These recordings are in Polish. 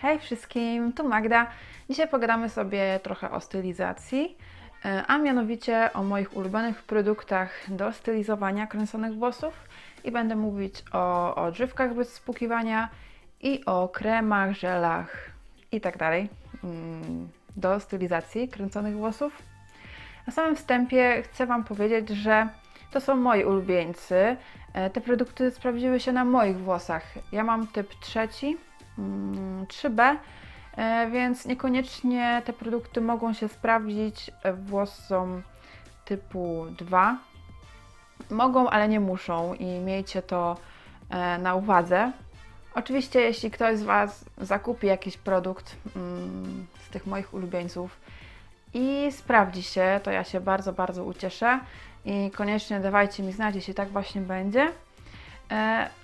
Hej wszystkim, tu Magda. Dzisiaj pogadamy sobie trochę o stylizacji, a mianowicie o moich ulubionych produktach do stylizowania kręconych włosów i będę mówić o odżywkach bez spłukiwania i o kremach, żelach i tak dalej do stylizacji kręconych włosów. Na samym wstępie chcę Wam powiedzieć, że to są moi ulubieńcy. Te produkty sprawdziły się na moich włosach. Ja mam typ trzeci, 3B, więc niekoniecznie te produkty mogą się sprawdzić włosom typu 2. Mogą, ale nie muszą i miejcie to na uwadze. Oczywiście, jeśli ktoś z Was zakupi jakiś produkt z tych moich ulubieńców i sprawdzi się, to ja się bardzo, bardzo ucieszę i koniecznie dawajcie mi znać, jeśli tak właśnie będzie.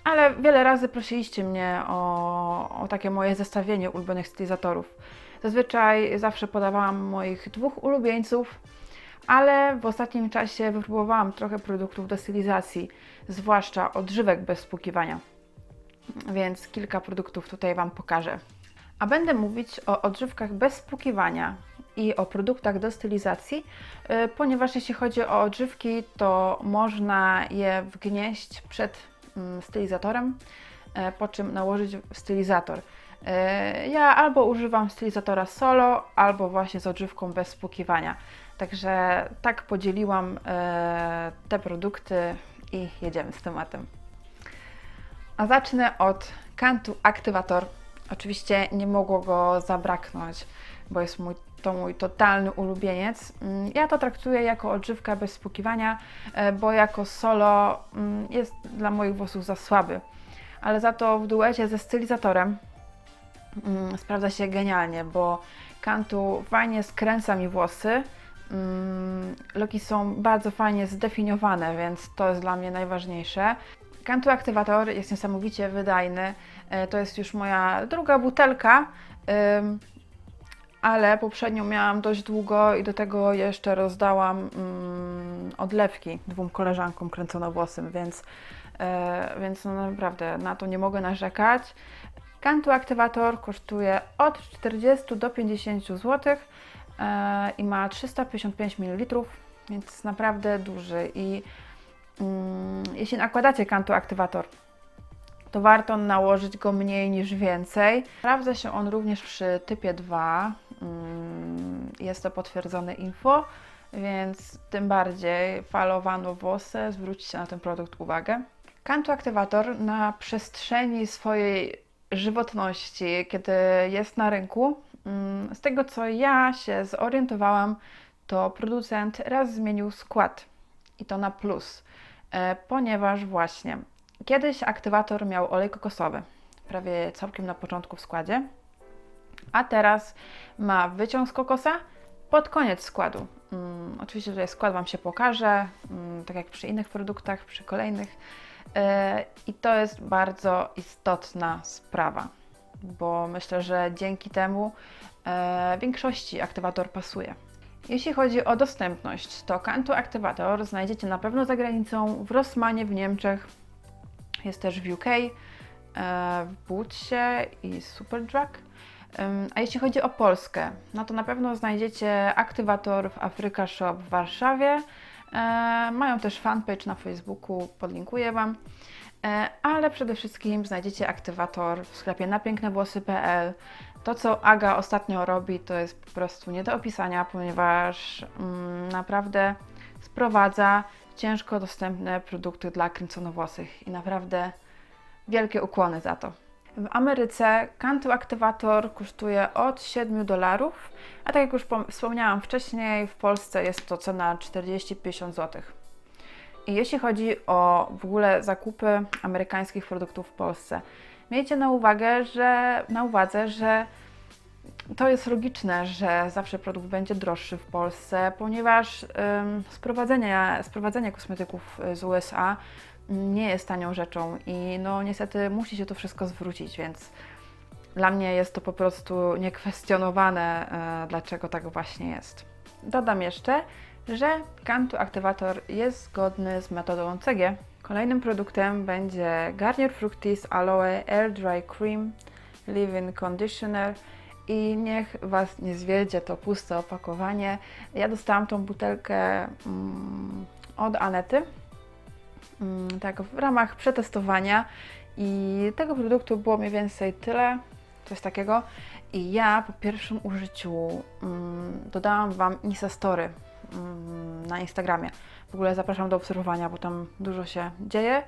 Ale wiele razy prosiliście mnie o takie moje zestawienie ulubionych stylizatorów. Zazwyczaj zawsze podawałam moich dwóch ulubieńców, ale w ostatnim czasie wypróbowałam trochę produktów do stylizacji, zwłaszcza odżywek bez spłukiwania. Więc kilka produktów tutaj Wam pokażę. A będę mówić o odżywkach bez spłukiwania i o produktach do stylizacji, ponieważ jeśli chodzi o odżywki, to można je wgnieść przed stylizatorem, po czym nałożyć stylizator. Ja albo używam stylizatora solo, albo właśnie z odżywką bez spłukiwania. Także tak podzieliłam te produkty i jedziemy z tematem. A zacznę od Cantu Activator. Oczywiście nie mogło go zabraknąć, bo jest mój totalny ulubieniec. Ja to traktuję jako odżywka bez spłukiwania, bo jako solo jest dla moich włosów za słaby. Ale za to w duecie ze stylizatorem sprawdza się genialnie, bo Cantu fajnie skręca mi włosy. Loki są bardzo fajnie zdefiniowane, więc to jest dla mnie najważniejsze. Cantu Activator jest niesamowicie wydajny. To jest już moja druga butelka, ale poprzednią miałam dość długo i do tego jeszcze rozdałam odlewki dwóm koleżankom kręconowłosym, więc no naprawdę na to nie mogę narzekać. Cantu Activator kosztuje od 40 do 50 zł i ma 355 ml, więc naprawdę duży. I jeśli nakładacie Cantu Activator, to warto nałożyć go mniej niż więcej. Sprawdza się on również przy typie 2. Jest to potwierdzone info, więc tym bardziej falowano włosy, zwróćcie na ten produkt uwagę. Cantu Activator na przestrzeni swojej żywotności, kiedy jest na rynku, z tego co ja się zorientowałam, to producent raz zmienił skład i to na plus, ponieważ właśnie kiedyś aktywator miał olej kokosowy, prawie całkiem na początku w składzie, a teraz ma wyciąg z kokosa pod koniec składu. Oczywiście tutaj skład Wam się pokaże, tak jak przy innych produktach, przy kolejnych. I to jest bardzo istotna sprawa, bo myślę, że dzięki temu większości aktywator pasuje. Jeśli chodzi o dostępność, to Cantu Activator znajdziecie na pewno za granicą, w Rossmanie w Niemczech, jest też w UK, w Bootsie i Superdrug. A jeśli chodzi o Polskę, no to na pewno znajdziecie aktywator w Africa Shop w Warszawie. Mają też fanpage na Facebooku, podlinkuję Wam. Ale przede wszystkim znajdziecie aktywator w sklepie napięknewłosy.pl. To, co Aga ostatnio robi, to jest po prostu nie do opisania, ponieważ naprawdę sprowadza ciężko dostępne produkty dla kręconowłosych i naprawdę wielkie ukłony za to. W Ameryce Cantu Activator kosztuje od $7, a tak jak już wspomniałam wcześniej, w Polsce jest to cena 40-50 zł. I jeśli chodzi o w ogóle zakupy amerykańskich produktów w Polsce, miejcie na uwadze, że to jest logiczne, że zawsze produkt będzie droższy w Polsce, ponieważ sprowadzenie kosmetyków z USA nie jest tanią rzeczą i no niestety musi się to wszystko zwrócić, więc dla mnie jest to po prostu niekwestionowane, dlaczego tak właśnie jest. Dodam jeszcze, że Cantu Activator jest zgodny z metodą CG. Kolejnym produktem będzie Garnier Fructis Aloe Air Dry Cream Leave-In Conditioner i niech Was nie zwiedzie to puste opakowanie. Ja dostałam tą butelkę od Anety, tak w ramach przetestowania i tego produktu było mniej więcej tyle, coś takiego. I ja po pierwszym użyciu dodałam Wam Instastory na Instagramie. W ogóle zapraszam do obserwowania, bo tam dużo się dzieje.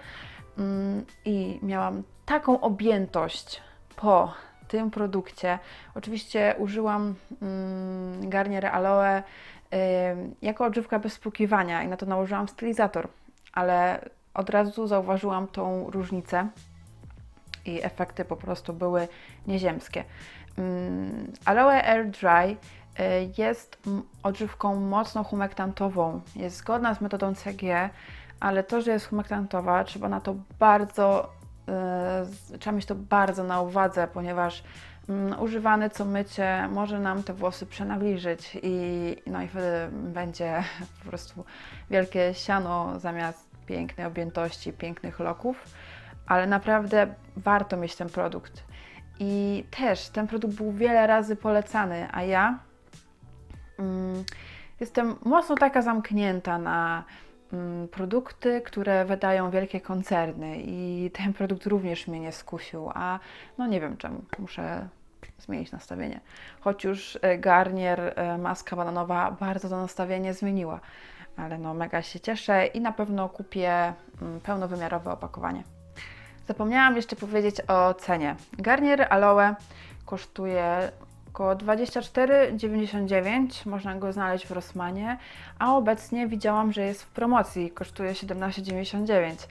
I miałam taką objętość po tym produkcie. Oczywiście użyłam Garnier Aloe jako odżywka bez spłukiwania i na to nałożyłam stylizator, ale od razu zauważyłam tą różnicę i efekty po prostu były nieziemskie. Aloe Air Dry jest odżywką mocno humektantową, jest zgodna z metodą CG, ale to, że jest humektantowa, trzeba mieć to bardzo na uwadze, ponieważ używany co mycie może nam te włosy przenawilżyć i wtedy będzie po prostu wielkie siano zamiast pięknej objętości, pięknych loków, ale naprawdę warto mieć ten produkt. I też ten produkt był wiele razy polecany, a ja jestem mocno taka zamknięta na produkty, które wydają wielkie koncerny i ten produkt również mnie nie skusił, a no nie wiem czemu, muszę zmienić nastawienie. Choć już Garnier maska bananowa bardzo to nastawienie zmieniła, ale no mega się cieszę i na pewno kupię pełnowymiarowe opakowanie. Zapomniałam jeszcze powiedzieć o cenie. Garnier Aloe kosztuje około 24,99, można go znaleźć w Rossmanie, a obecnie widziałam, że jest w promocji, kosztuje 17,99.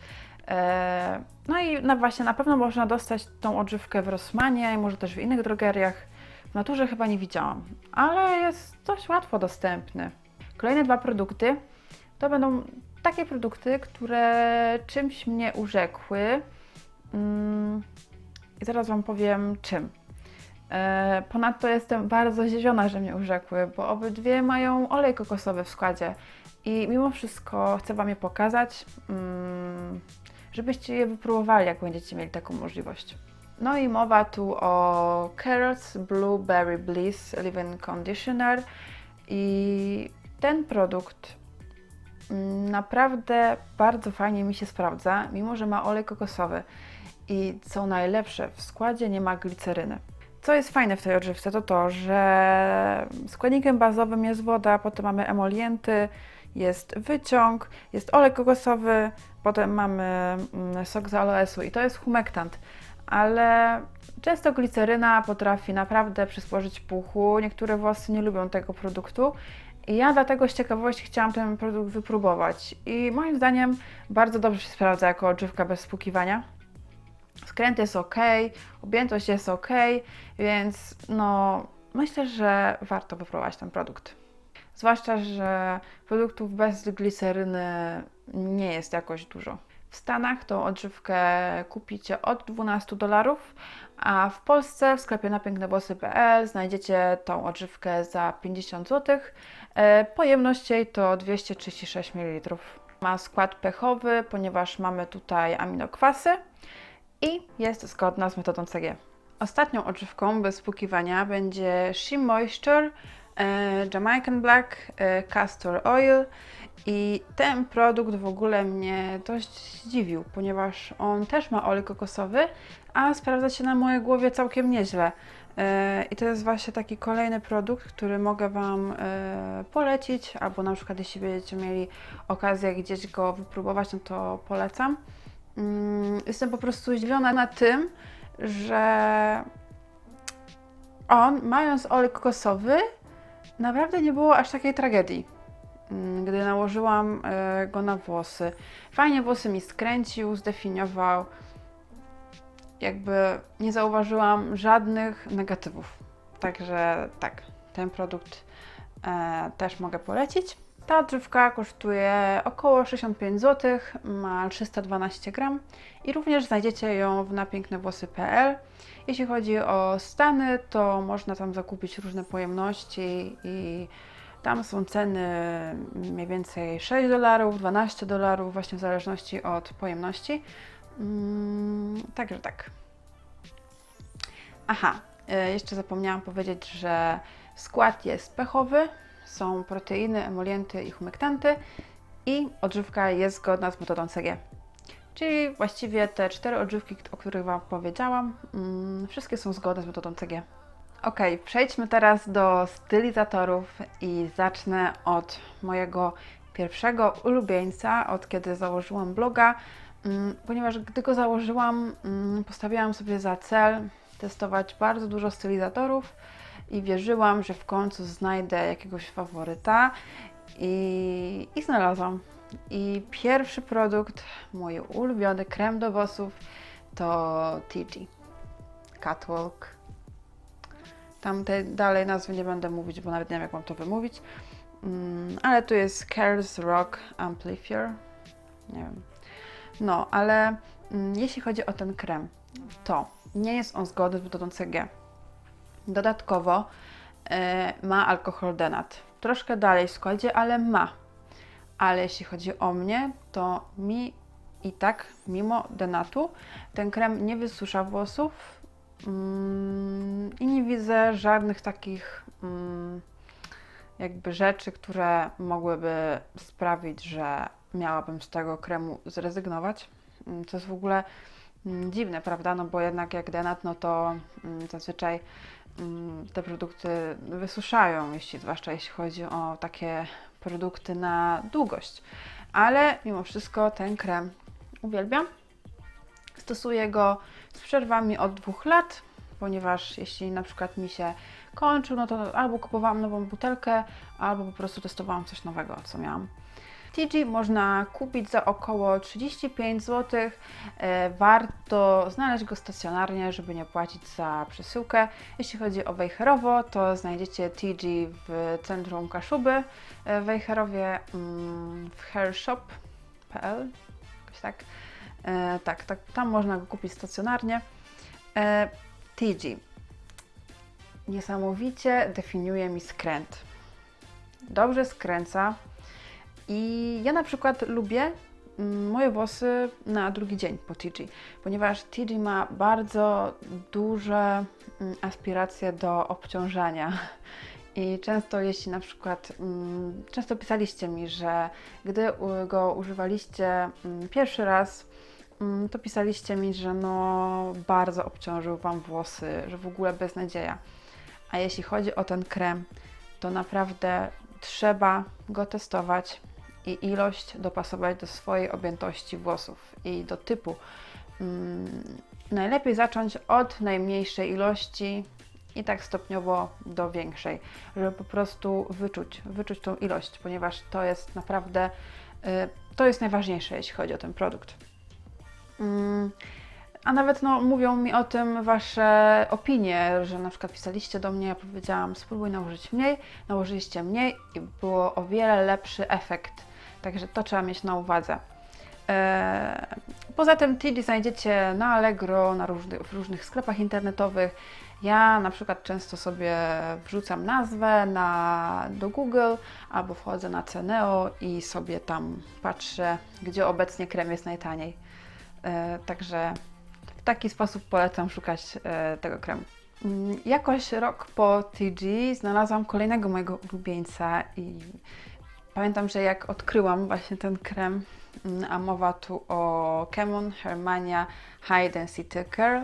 No i właśnie na pewno można dostać tą odżywkę w Rossmanie i może też w innych drogeriach. W Naturze chyba nie widziałam, ale jest dość łatwo dostępny. Kolejne dwa produkty to będą takie produkty, które czymś mnie urzekły. I zaraz Wam powiem czym. Ponadto jestem bardzo zdziwiona, że mnie urzekły, bo obydwie mają olej kokosowy w składzie i mimo wszystko chcę Wam je pokazać, żebyście je wypróbowali, jak będziecie mieli taką możliwość. No i mowa tu o Curls Blueberry Bliss Leave-In Conditioner i ten produkt naprawdę bardzo fajnie mi się sprawdza, mimo że ma olej kokosowy i co najlepsze, w składzie nie ma gliceryny. Co jest fajne w tej odżywce, to to, że składnikiem bazowym jest woda, potem mamy emolienty, jest wyciąg, jest olej kokosowy, potem mamy sok z aloesu i to jest humektant, ale często gliceryna potrafi naprawdę przysporzyć puchu, niektóre włosy nie lubią tego produktu i ja dlatego z ciekawości chciałam ten produkt wypróbować i moim zdaniem bardzo dobrze się sprawdza jako odżywka bez spłukiwania. Skręt jest ok, objętość jest ok, więc no myślę, że warto wypróbować ten produkt. Zwłaszcza, że produktów bez gliceryny nie jest jakoś dużo. W Stanach tą odżywkę kupicie od $12, a w Polsce w sklepie napięknewłosy.pl znajdziecie tą odżywkę za 50 zł. Pojemność jej to 236 ml. Ma skład pH-owy, ponieważ mamy tutaj aminokwasy i jest zgodna z metodą CG. Ostatnią odżywką bez spłukiwania będzie She Moisture Jamaican Black Castor Oil i ten produkt w ogóle mnie dość zdziwił, ponieważ on też ma olej kokosowy, a sprawdza się na mojej głowie całkiem nieźle. I to jest właśnie taki kolejny produkt, który mogę Wam polecić, albo na przykład jeśli będziecie mieli okazję gdzieś go wypróbować, no to polecam. Jestem po prostu zdziwiona na tym, że on, mając olej kokosowy, naprawdę nie było aż takiej tragedii, gdy nałożyłam go na włosy. Fajnie włosy mi skręcił, zdefiniował, jakby nie zauważyłam żadnych negatywów. Także tak, ten produkt też mogę polecić. Ta odżywka kosztuje około 65 zł, ma 312 gram i również znajdziecie ją w napięknewłosy.pl. Jeśli chodzi o Stany, to można tam zakupić różne pojemności i tam są ceny mniej więcej $6, $12, właśnie w zależności od pojemności. Także tak. Aha, jeszcze zapomniałam powiedzieć, że skład jest pH-owy, są proteiny, emolienty i humektanty i odżywka jest zgodna z metodą CG. Czyli właściwie te 4 odżywki, o których Wam powiedziałam, wszystkie są zgodne z metodą CG. Ok, przejdźmy teraz do stylizatorów i zacznę od mojego pierwszego ulubieńca, od kiedy założyłam bloga, ponieważ gdy go założyłam, postawiłam sobie za cel testować bardzo dużo stylizatorów i wierzyłam, że w końcu znajdę jakiegoś faworyta i znalazłam. I pierwszy produkt, mój ulubiony krem do włosów to TG Catwalk. Tam tej dalej nazwy nie będę mówić, bo nawet nie wiem, jak mam to wymówić. Ale tu jest Curls Rock Amplifier. Nie wiem. No, ale jeśli chodzi o ten krem, to nie jest on zgodny z metodą CG. Dodatkowo ma alkohol denat. Troszkę dalej w składzie, ale ma. Ale jeśli chodzi o mnie, to mi i tak, mimo denatu, ten krem nie wysusza włosów i nie widzę żadnych takich jakby rzeczy, które mogłyby sprawić, że miałabym z tego kremu zrezygnować. To jest w ogóle dziwne, prawda? No bo jednak jak denat, no to zazwyczaj te produkty wysuszają, zwłaszcza jeśli chodzi o takie produkty na długość. Ale mimo wszystko ten krem uwielbiam. Stosuję go z przerwami od 2 lat, ponieważ jeśli na przykład mi się kończył, no to albo kupowałam nową butelkę, albo po prostu testowałam coś nowego, co miałam. TG można kupić za około 35 zł. Warto znaleźć go stacjonarnie, żeby nie płacić za przesyłkę. Jeśli chodzi o Wejherowo, to znajdziecie TG w centrum Kaszuby w Wejherowie, w hairshop.pl, jakoś tak. Tak, tam można go kupić stacjonarnie. TG niesamowicie definiuje mi skręt. Dobrze skręca. I ja na przykład lubię moje włosy na drugi dzień po TG, ponieważ TG ma bardzo duże aspiracje do obciążania. I często jeśli na przykład, często pisaliście mi, że gdy go używaliście pierwszy raz, to pisaliście mi, że no bardzo obciążył Wam włosy, że w ogóle beznadzieja. A jeśli chodzi o ten krem, to naprawdę trzeba go testować i ilość dopasować do swojej objętości włosów i do typu. Najlepiej zacząć od najmniejszej ilości i tak stopniowo do większej, żeby po prostu wyczuć tą ilość, ponieważ to jest naprawdę, to jest najważniejsze, jeśli chodzi o ten produkt. A nawet no, mówią mi o tym Wasze opinie, że na przykład pisaliście do mnie, ja powiedziałam, spróbuj nałożyć mniej, nałożyliście mniej i było o wiele lepszy efekt. Także to trzeba mieć na uwadze. Poza tym TG znajdziecie na Allegro, w różnych sklepach internetowych. Ja na przykład często sobie wrzucam nazwę do Google albo wchodzę na Ceneo i sobie tam patrzę, gdzie obecnie krem jest najtaniej. Także w taki sposób polecam szukać tego kremu. Jakoś rok po TG znalazłam kolejnego mojego ulubieńca i pamiętam, że jak odkryłam właśnie ten krem, a mowa tu o Chemon Hairmania High Density Curl,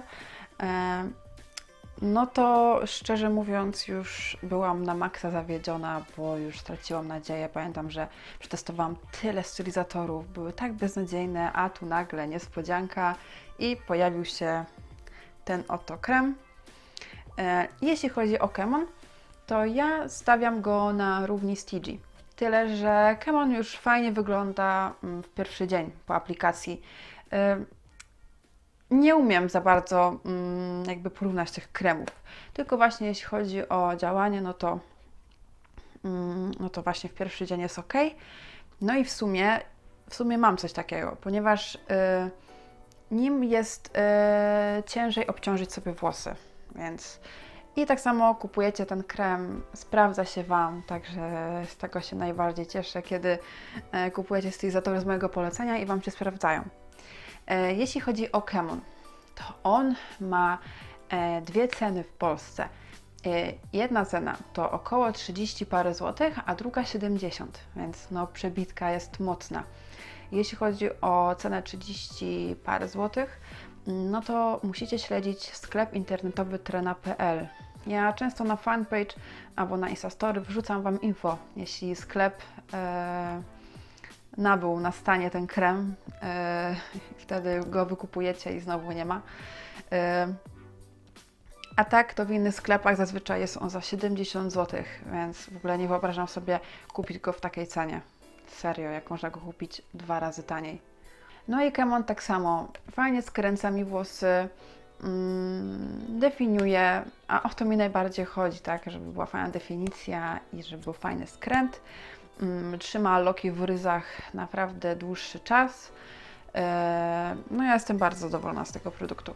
no to szczerze mówiąc już byłam na maksa zawiedziona, bo już straciłam nadzieję. Pamiętam, że przetestowałam tyle stylizatorów, były tak beznadziejne, a tu nagle niespodzianka i pojawił się ten oto krem. Jeśli chodzi o Chemon, to ja stawiam go na równi z TG. Tyle, że Chemon już fajnie wygląda w pierwszy dzień po aplikacji. Nie umiem za bardzo jakby porównać tych kremów, tylko właśnie jeśli chodzi o działanie, no to właśnie w pierwszy dzień jest ok. No i w sumie mam coś takiego, ponieważ nim jest ciężej obciążyć sobie włosy, więc i tak samo kupujecie ten krem, sprawdza się Wam, także z tego się najbardziej cieszę, kiedy kupujecie stylizatory z mojego polecenia i Wam się sprawdzają. Jeśli chodzi o Chemon, to on ma dwie ceny w Polsce. Jedna cena to około 30 parę złotych, a druga 70, więc no przebitka jest mocna. Jeśli chodzi o cenę 30 parę złotych, no to musicie śledzić sklep internetowy trena.pl. Ja często na fanpage albo na Instastory wrzucam Wam info, jeśli sklep nabył na stanie ten krem, wtedy go wykupujecie i znowu nie ma. A tak to w innych sklepach zazwyczaj jest on za 70 zł, więc w ogóle nie wyobrażam sobie kupić go w takiej cenie. Serio, jak można go kupić 2 razy taniej. No i Kemon tak samo, fajnie skręca mi włosy, definiuje, a o to mi najbardziej chodzi, tak, żeby była fajna definicja i żeby był fajny skręt. Trzyma loki w ryzach naprawdę dłuższy czas. No ja jestem bardzo zadowolona z tego produktu.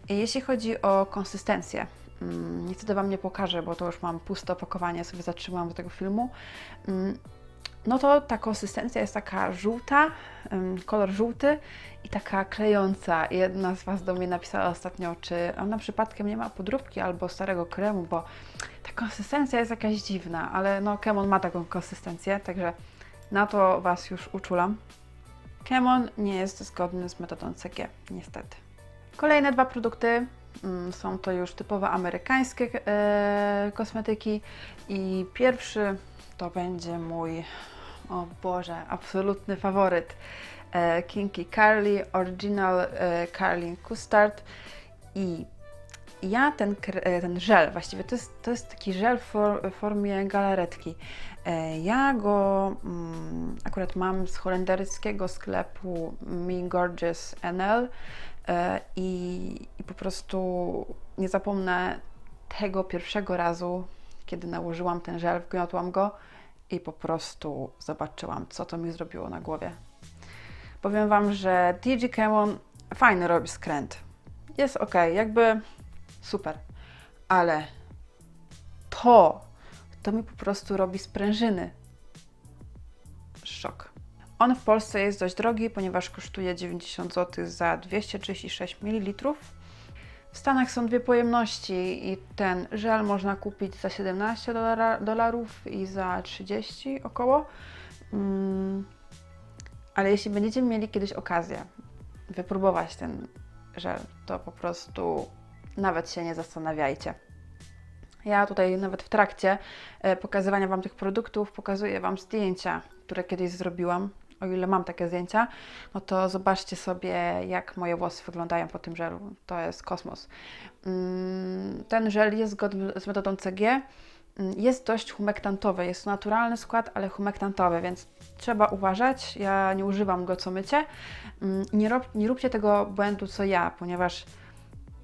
Jeśli chodzi o konsystencję, niestety Wam nie pokażę, bo to już mam puste opakowanie, sobie zatrzymałam do tego filmu. No to ta konsystencja jest taka żółta, kolor żółty i taka klejąca. Jedna z Was do mnie napisała ostatnio, czy ona przypadkiem nie ma podróbki albo starego kremu, bo ta konsystencja jest jakaś dziwna, ale no Kemon ma taką konsystencję, także na to Was już uczulam. Kemon nie jest zgodny z metodą CG, niestety. Kolejne 2 produkty są to już typowo amerykańskie kosmetyki i pierwszy to będzie mój, o Boże, absolutny faworyt, Kinky Curly Original Curling Custard. I ja ten żel, właściwie to jest taki żel w formie galaretki. Ja go akurat mam z holenderskiego sklepu Me Gorgeous NL i po prostu nie zapomnę tego pierwszego razu, kiedy nałożyłam ten żel, wgniotłam go i po prostu zobaczyłam, co to mi zrobiło na głowie. Powiem Wam, że DG Kemon fajny robi skręt. Jest ok, jakby super, ale to mi po prostu robi sprężyny. Szok. On w Polsce jest dość drogi, ponieważ kosztuje 90 zł za 236 ml. W Stanach są 2 pojemności i ten żel można kupić za $17 i za 30 około. Ale jeśli będziecie mieli kiedyś okazję wypróbować ten żel, to po prostu nawet się nie zastanawiajcie. Ja tutaj nawet w trakcie pokazywania Wam tych produktów pokazuję Wam zdjęcia, które kiedyś zrobiłam. O ile mam takie zdjęcia, no to zobaczcie sobie, jak moje włosy wyglądają po tym żelu. To jest kosmos. Ten żel jest zgodny z metodą CG. Jest dość humektantowy. Jest to naturalny skład, ale humektantowy, więc trzeba uważać. Ja nie używam go co mycie. Nie róbcie tego błędu co ja, ponieważ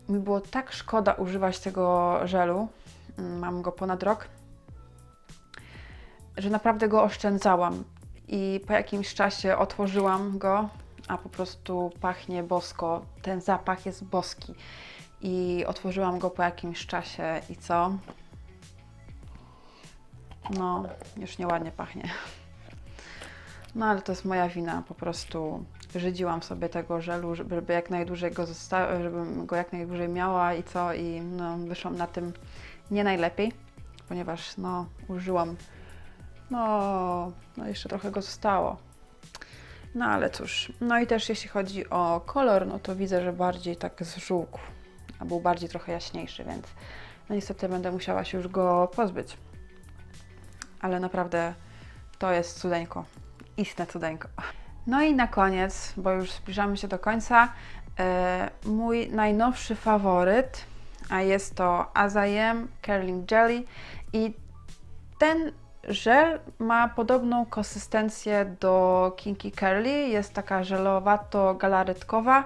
mi było tak szkoda używać tego żelu. Mam go ponad rok, że naprawdę go oszczędzałam. I po jakimś czasie otworzyłam go, a po prostu pachnie bosko. Ten zapach jest boski. I otworzyłam go po jakimś czasie i co? No, już nieładnie pachnie. No ale to jest moja wina, po prostu żydziłam sobie tego żelu, żeby jak najdłużej go żebym go jak najdłużej miała i co? I no, wyszłam na tym nie najlepiej, ponieważ no, użyłam. No, jeszcze trochę go zostało. No ale cóż. No i też jeśli chodzi o kolor, no to widzę, że bardziej tak zżółkł, a był bardziej trochę jaśniejszy, więc no niestety będę musiała się już go pozbyć. Ale naprawdę to jest cudeńko. Istne cudeńko. No i na koniec, bo już zbliżamy się do końca, mój najnowszy faworyt, a jest to As I Am Curling Jelly i ten żel ma podobną konsystencję do Kinky Curly, jest taka żelowato-galaretkowa,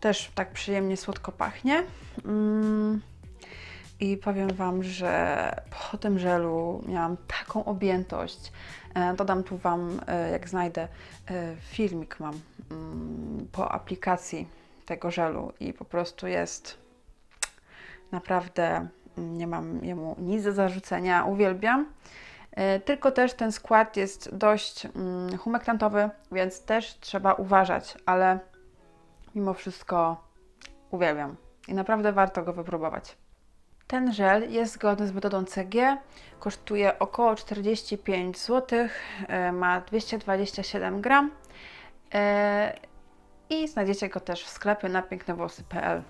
też tak przyjemnie słodko pachnie. I powiem Wam, że po tym żelu miałam taką objętość. Dodam tu Wam, jak znajdę, filmik mam po aplikacji tego żelu i po prostu jest naprawdę, nie mam jemu nic do zarzucenia, uwielbiam. Tylko też ten skład jest dość humektantowy, więc też trzeba uważać, ale mimo wszystko uwielbiam i naprawdę warto go wypróbować. Ten żel jest zgodny z metodą CG, kosztuje około 45 zł, ma 227 gram i znajdziecie go też w sklepie na pięknewłosy.pl.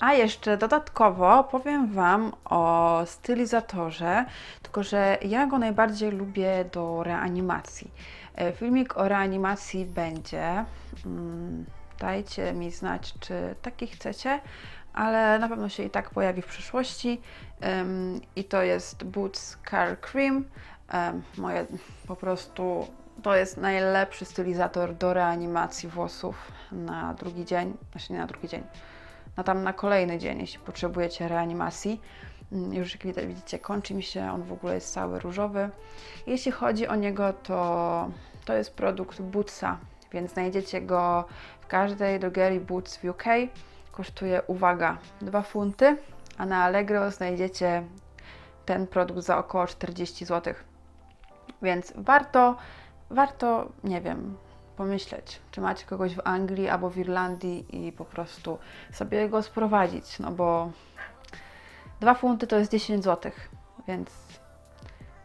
A jeszcze dodatkowo powiem Wam o stylizatorze, tylko że ja go najbardziej lubię do reanimacji. Filmik o reanimacji będzie. Dajcie mi znać, czy taki chcecie, ale na pewno się i tak pojawi w przyszłości. I to jest Boots Car Cream. Moje po prostu to jest najlepszy stylizator do reanimacji włosów na drugi dzień, znaczy nie na drugi dzień, na kolejny dzień, jeśli potrzebujecie reanimacji. Już jak widzicie, kończy mi się, on w ogóle jest cały różowy. Jeśli chodzi o niego, to jest produkt Bootsa, więc znajdziecie go w każdej drogerii Boots w UK. Kosztuje, uwaga, 2 funty, a na Allegro znajdziecie ten produkt za około 40 zł. Więc warto, nie wiem, pomyśleć, czy macie kogoś w Anglii albo w Irlandii i po prostu sobie go sprowadzić, no bo 2 funty to jest 10 zł, więc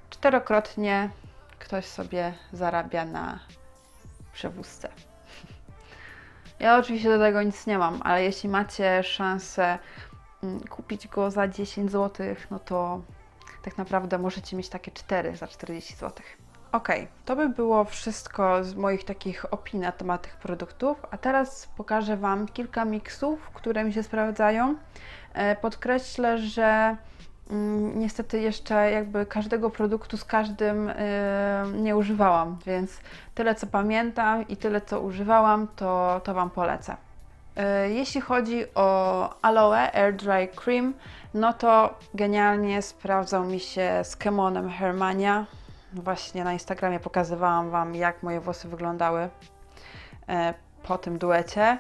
4-krotnie ktoś sobie zarabia na przewózce. Ja oczywiście do tego nic nie mam, ale jeśli macie szansę kupić go za 10 zł, no to tak naprawdę możecie mieć takie 4 za 40 zł. Ok, to by było wszystko z moich takich opinii na temat tych produktów, a teraz pokażę Wam kilka miksów, które mi się sprawdzają. Podkreślę, że niestety jeszcze jakby każdego produktu z każdym nie używałam, więc tyle co pamiętam i tyle co używałam, to Wam polecę. Jeśli chodzi o Aloe Air Dry Cream, no to genialnie sprawdzał mi się z Kemonem Hermania. Właśnie na Instagramie pokazywałam Wam, jak moje włosy wyglądały po tym duecie.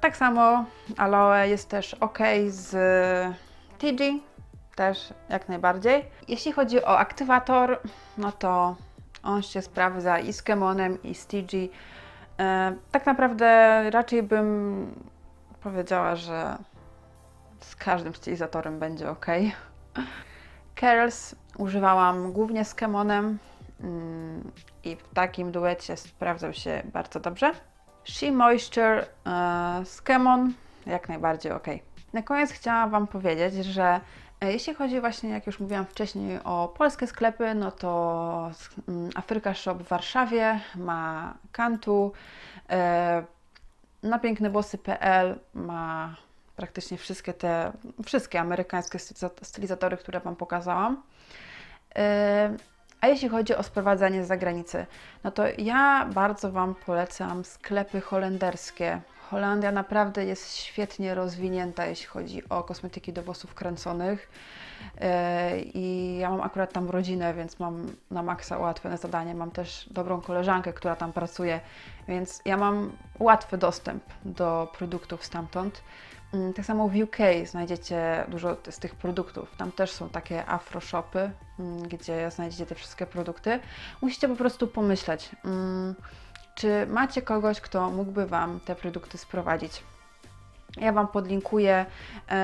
Tak samo Aloe jest też ok z TG, też jak najbardziej. Jeśli chodzi o aktywator, no to on się sprawdza i z Kemonem, i z TG. Tak naprawdę raczej bym powiedziała, że z każdym stylizatorem będzie ok. Curls używałam głównie z Kemonem i w takim duecie sprawdzał się bardzo dobrze. She Moisture z Kemon jak najbardziej ok. Na koniec chciałam Wam powiedzieć, że jeśli chodzi właśnie, jak już mówiłam wcześniej, o polskie sklepy, no to Afryka Shop w Warszawie ma Kantu, na pięknewłosy.pl ma praktycznie wszystkie amerykańskie stylizatory, które Wam pokazałam. A jeśli chodzi o sprowadzanie z zagranicy, no to ja bardzo Wam polecam sklepy holenderskie. Holandia naprawdę jest świetnie rozwinięta, jeśli chodzi o kosmetyki do włosów kręconych. I ja mam akurat tam rodzinę, więc mam na maksa ułatwione zadanie. Mam też dobrą koleżankę, która tam pracuje, więc ja mam łatwy dostęp do produktów stamtąd. Tak samo w UK znajdziecie dużo z tych produktów. Tam też są takie afroshopy, gdzie znajdziecie te wszystkie produkty. Musicie po prostu pomyśleć, czy macie kogoś, kto mógłby Wam te produkty sprowadzić. Ja Wam podlinkuję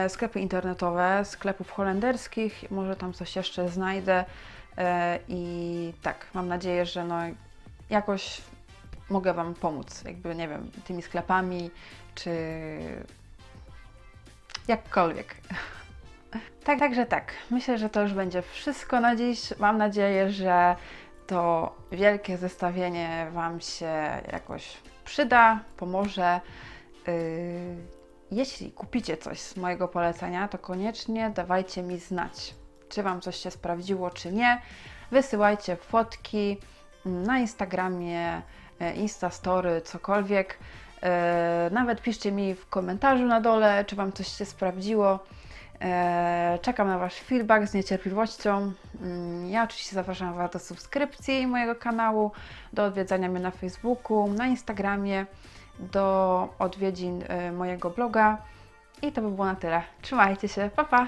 sklepy internetowe, sklepów holenderskich, może tam coś jeszcze znajdę i tak, mam nadzieję, że no jakoś mogę Wam pomóc, jakby nie wiem, tymi sklepami, czy jakkolwiek. Także tak, myślę, że to już będzie wszystko na dziś. Mam nadzieję, że to wielkie zestawienie Wam się jakoś przyda, pomoże. Jeśli kupicie coś z mojego polecenia, to koniecznie dawajcie mi znać, czy Wam coś się sprawdziło, czy nie. Wysyłajcie fotki na Instagramie, Instastory, cokolwiek. Nawet piszcie mi w komentarzu na dole, czy Wam coś się sprawdziło. Czekam na Wasz feedback z niecierpliwością. Ja oczywiście zapraszam Was do subskrypcji mojego kanału, do odwiedzania mnie na Facebooku, na Instagramie, do odwiedzin mojego bloga. I to by było na tyle. Trzymajcie się, pa pa!